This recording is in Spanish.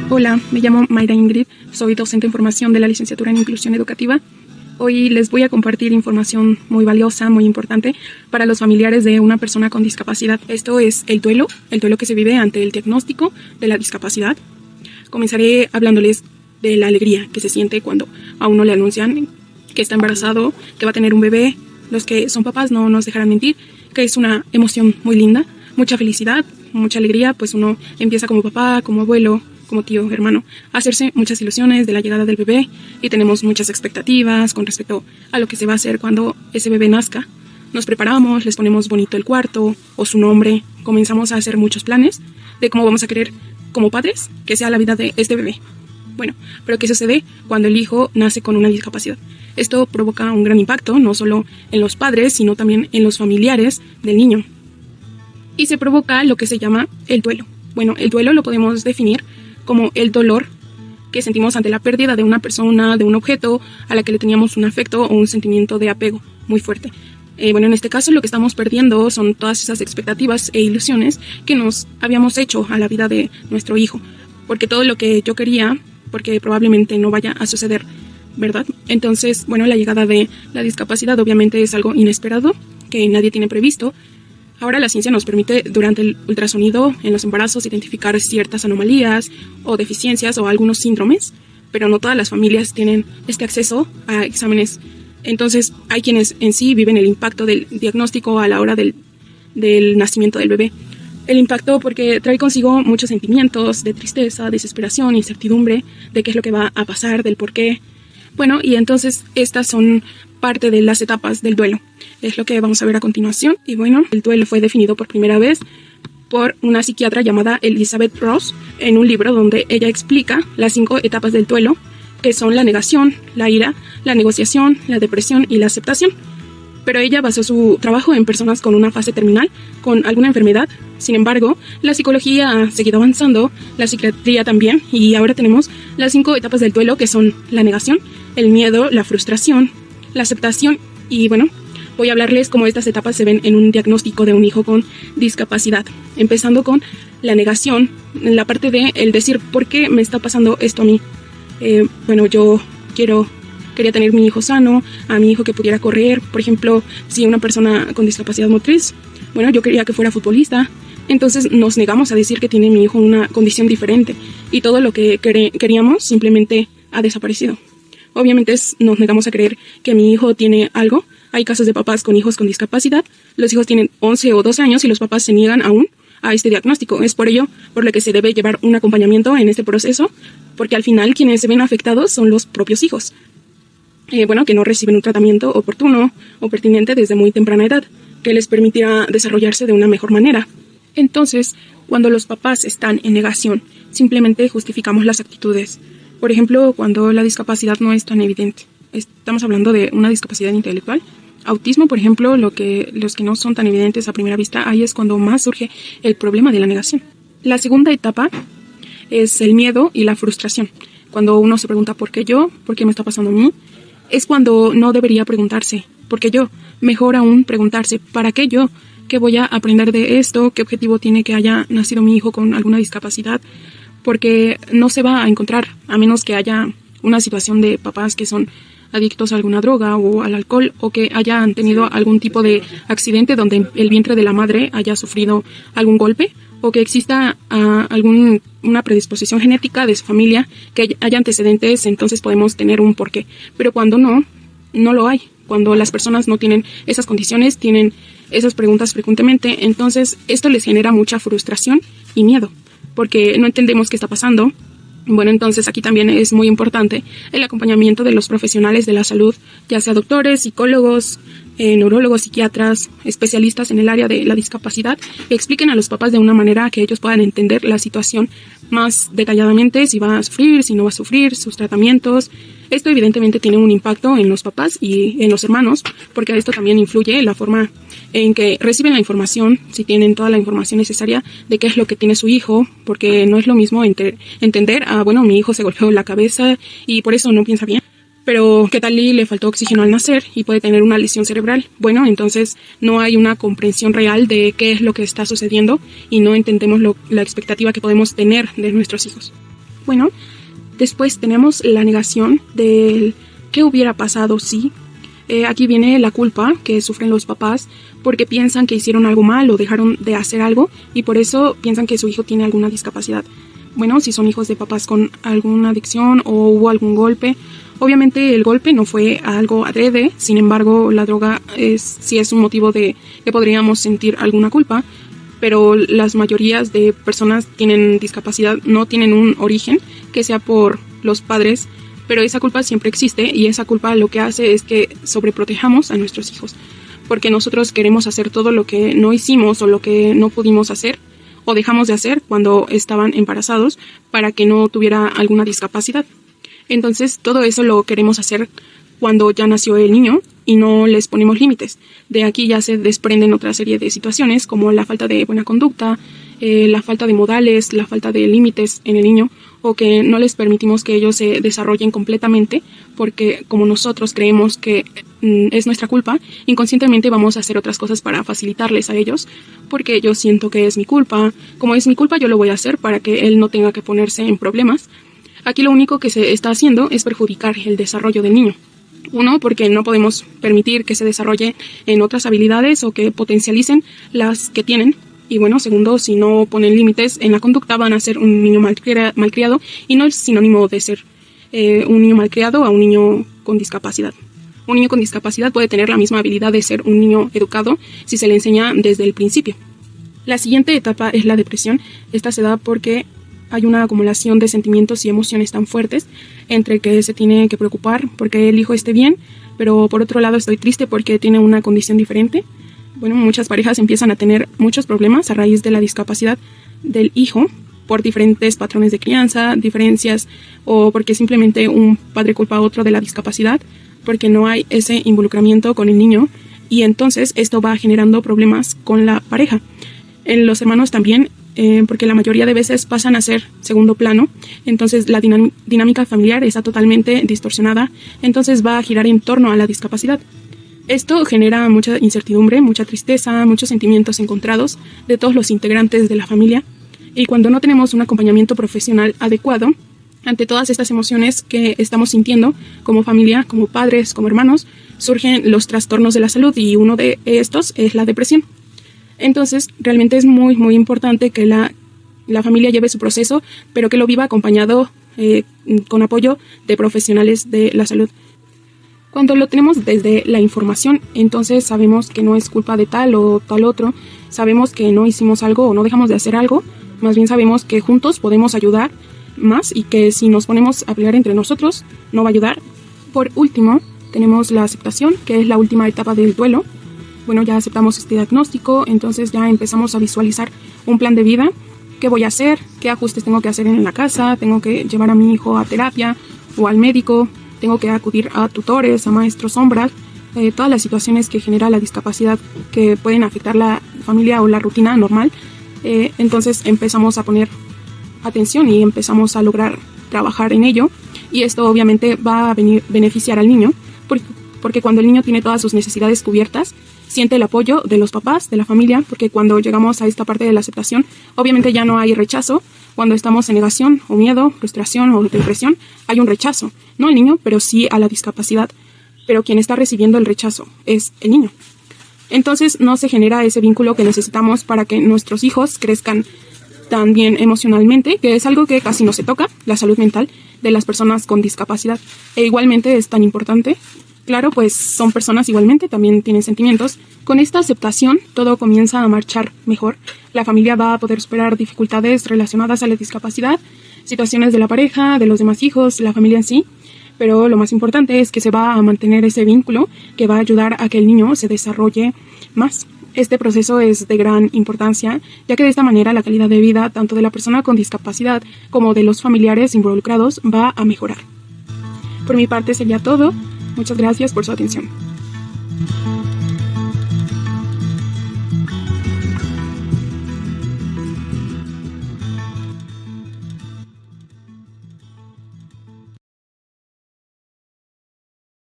Hola, me llamo Mayra Ingrid, soy docente en formación de la licenciatura en Inclusión Educativa. Hoy les voy a compartir información muy valiosa, muy importante para los familiares de una persona con discapacidad. Esto es el duelo que se vive ante el diagnóstico de la discapacidad. Comenzaré hablándoles de la alegría que se siente cuando a uno le anuncian que está embarazado, que va a tener un bebé. Los que son papás no nos dejarán mentir, que es una emoción muy linda, mucha felicidad, mucha alegría, pues uno empieza como papá, como abuelo, como tío, hermano, a hacerse muchas ilusiones de la llegada del bebé y tenemos muchas expectativas con respecto a lo que se va a hacer cuando ese bebé nazca. Nos preparamos, les ponemos bonito el cuarto o su nombre, comenzamos a hacer muchos planes de cómo vamos a querer como padres que sea la vida de este bebé. Bueno, pero ¿qué sucede cuando el hijo nace con una discapacidad? Esto provoca un gran impacto, no solo en los padres, sino también en los familiares del niño. Y se provoca lo que se llama el duelo. Bueno, el duelo lo podemos definir como el dolor que sentimos ante la pérdida de una persona, de un objeto a la que le teníamos un afecto o un sentimiento de apego muy fuerte. En este caso lo que estamos perdiendo son todas esas expectativas e ilusiones que nos habíamos hecho a la vida de nuestro hijo, porque todo lo que yo quería, porque probablemente no vaya a suceder, ¿verdad? Entonces, la llegada de la discapacidad obviamente es algo inesperado, que nadie tiene previsto. Ahora la ciencia nos permite durante el ultrasonido en los embarazos identificar ciertas anomalías o deficiencias o algunos síndromes, pero no todas las familias tienen este acceso a exámenes. Entonces hay quienes en sí viven el impacto del diagnóstico a la hora del nacimiento del bebé. El impacto porque trae consigo muchos sentimientos de tristeza, desesperación, incertidumbre de qué es lo que va a pasar, del por qué. Y entonces estas son parte de las etapas del duelo. Es lo que vamos a ver a continuación. Y el duelo fue definido por primera vez por una psiquiatra llamada Elizabeth Ross en un libro donde ella explica las 5 etapas del duelo, que son la negación, la ira, la negociación, la depresión y la aceptación. Pero ella basó su trabajo en personas con una fase terminal, con alguna enfermedad. Sin embargo, la psicología ha seguido avanzando, la psiquiatría también, y ahora tenemos las 5 etapas del duelo, que son la negación, el miedo, la frustración, la aceptación, y voy a hablarles cómo estas etapas se ven en un diagnóstico de un hijo con discapacidad. Empezando con la negación, en la parte de el decir, ¿por qué me está pasando esto a mí? Yo quería tener mi hijo sano, a mi hijo que pudiera correr. Por ejemplo, si una persona con discapacidad motriz, yo quería que fuera futbolista. Entonces nos negamos a decir que tiene mi hijo una condición diferente y todo lo que queríamos simplemente ha desaparecido. Obviamente nos negamos a creer que mi hijo tiene algo. Hay casos de papás con hijos con discapacidad. Los hijos tienen 11 o 12 años y los papás se niegan aún a este diagnóstico. Es por ello por lo que se debe llevar un acompañamiento en este proceso, porque al final quienes se ven afectados son los propios hijos. Que no reciben un tratamiento oportuno o pertinente desde muy temprana edad, que les permitirá desarrollarse de una mejor manera. Entonces, cuando los papás están en negación, simplemente justificamos las actitudes. Por ejemplo, cuando la discapacidad no es tan evidente. Estamos hablando de una discapacidad intelectual. Autismo, por ejemplo, los que no son tan evidentes a primera vista, ahí es cuando más surge el problema de la negación. La segunda etapa es el miedo y la frustración. Cuando uno se pregunta ¿por qué yo? ¿Por qué me está pasando a mí? Es cuando no debería preguntarse ¿por qué yo? Mejor aún preguntarse ¿para qué yo? ¿Qué voy a aprender de esto? ¿Qué objetivo tiene que haya nacido mi hijo con alguna discapacidad? Porque no se va a encontrar, a menos que haya una situación de papás que son adictos a alguna droga o al alcohol, o que hayan tenido algún tipo de accidente donde el vientre de la madre haya sufrido algún golpe, o que exista una predisposición genética de su familia, que haya antecedentes, entonces podemos tener un porqué. Pero cuando no lo hay. Cuando las personas no tienen esas condiciones, tienen esas preguntas frecuentemente, entonces esto les genera mucha frustración y miedo, porque no entendemos qué está pasando. Entonces aquí también es muy importante el acompañamiento de los profesionales de la salud, ya sea doctores, psicólogos, neurólogos, psiquiatras, especialistas en el área de la discapacidad, que expliquen a los papás de una manera que ellos puedan entender la situación más detalladamente, si va a sufrir, si no va a sufrir, sus tratamientos. Esto evidentemente tiene un impacto en los papás y en los hermanos, porque esto también influye en la forma en que reciben la información, si tienen toda la información necesaria de qué es lo que tiene su hijo, porque no es lo mismo entender, mi hijo se golpeó la cabeza y por eso no piensa bien. Pero ¿qué tal y le faltó oxígeno al nacer y puede tener una lesión cerebral? Entonces no hay una comprensión real de qué es lo que está sucediendo y no entendemos la expectativa que podemos tener de nuestros hijos. Bueno, después tenemos la negación del qué hubiera pasado si. Aquí viene la culpa que sufren los papás porque piensan que hicieron algo mal o dejaron de hacer algo y por eso piensan que su hijo tiene alguna discapacidad. Bueno, si son hijos de papás con alguna adicción o hubo algún golpe, obviamente el golpe no fue algo adrede, sin embargo la droga sí es un motivo de que podríamos sentir alguna culpa, pero las mayorías de personas tienen discapacidad, no tienen un origen que sea por los padres, pero esa culpa siempre existe y esa culpa lo que hace es que sobreprotejamos a nuestros hijos, porque nosotros queremos hacer todo lo que no hicimos o lo que no pudimos hacer o dejamos de hacer cuando estaban embarazados para que no tuviera alguna discapacidad. Entonces todo eso lo queremos hacer cuando ya nació el niño y no les ponemos límites. De aquí ya se desprenden otra serie de situaciones como la falta de buena conducta, la falta de modales, la falta de límites en el niño o que no les permitimos que ellos se desarrollen completamente porque como nosotros creemos que es nuestra culpa, inconscientemente vamos a hacer otras cosas para facilitarles a ellos porque yo siento que es mi culpa. Como es mi culpa yo lo voy a hacer para que él no tenga que ponerse en problemas. Aquí lo único que se está haciendo es perjudicar el desarrollo del niño. Uno, porque no podemos permitir que se desarrolle en otras habilidades o que potencialicen las que tienen. Y bueno, segundo, si no ponen límites en la conducta van a ser un niño malcriado y no es sinónimo de ser un niño malcriado a un niño con discapacidad. Un niño con discapacidad puede tener la misma habilidad de ser un niño educado si se le enseña desde el principio. La siguiente etapa es la depresión. Esta se da porque hay una acumulación de sentimientos y emociones tan fuertes entre que se tiene que preocupar porque el hijo esté bien, pero por otro lado estoy triste porque tiene una condición diferente. Bueno, muchas parejas empiezan a tener muchos problemas a raíz de la discapacidad del hijo por diferentes patrones de crianza, diferencias o porque simplemente un padre culpa a otro de la discapacidad porque no hay ese involucramiento con el niño y entonces esto va generando problemas con la pareja. En los hermanos también, porque la mayoría de veces pasan a ser segundo plano, entonces la dinámica familiar está totalmente distorsionada, entonces va a girar en torno a la discapacidad. Esto genera mucha incertidumbre, mucha tristeza, muchos sentimientos encontrados de todos los integrantes de la familia, y cuando no tenemos un acompañamiento profesional adecuado, ante todas estas emociones que estamos sintiendo como familia, como padres, como hermanos, surgen los trastornos de la salud y uno de estos es la depresión. Entonces, realmente es muy, muy importante que la familia lleve su proceso, pero que lo viva acompañado con apoyo de profesionales de la salud. Cuando lo tenemos desde la información, entonces sabemos que no es culpa de tal o tal otro, sabemos que no hicimos algo o no dejamos de hacer algo, más bien sabemos que juntos podemos ayudar más y que si nos ponemos a pelear entre nosotros, no va a ayudar. Por último, tenemos la aceptación, que es la última etapa del duelo. Bueno, ya aceptamos este diagnóstico, entonces ya empezamos a visualizar un plan de vida. ¿Qué voy a hacer? ¿Qué ajustes tengo que hacer en la casa? ¿Tengo que llevar a mi hijo a terapia o al médico? ¿Tengo que acudir a tutores, a maestros sombras? Todas las situaciones que genera la discapacidad que pueden afectar la familia o la rutina normal. Entonces empezamos a poner atención y empezamos a lograr trabajar en ello. Y esto obviamente va a beneficiar al niño, porque cuando el niño tiene todas sus necesidades cubiertas, siente el apoyo de los papás, de la familia, porque cuando llegamos a esta parte de la aceptación, obviamente ya no hay rechazo. Cuando estamos en negación o miedo, frustración o depresión, hay un rechazo, no al niño, pero sí a la discapacidad. Pero quien está recibiendo el rechazo es el niño. Entonces no se genera ese vínculo que necesitamos para que nuestros hijos crezcan también emocionalmente, que es algo que casi no se toca, la salud mental de las personas con discapacidad. E igualmente es tan importante. Claro, pues son personas igualmente, también tienen sentimientos. Con esta aceptación, todo comienza a marchar mejor. La familia va a poder superar dificultades relacionadas a la discapacidad, situaciones de la pareja, de los demás hijos, la familia en sí. Pero lo más importante es que se va a mantener ese vínculo que va a ayudar a que el niño se desarrolle más. Este proceso es de gran importancia, ya que de esta manera la calidad de vida tanto de la persona con discapacidad como de los familiares involucrados va a mejorar. Por mi parte sería todo. Muchas gracias por su atención.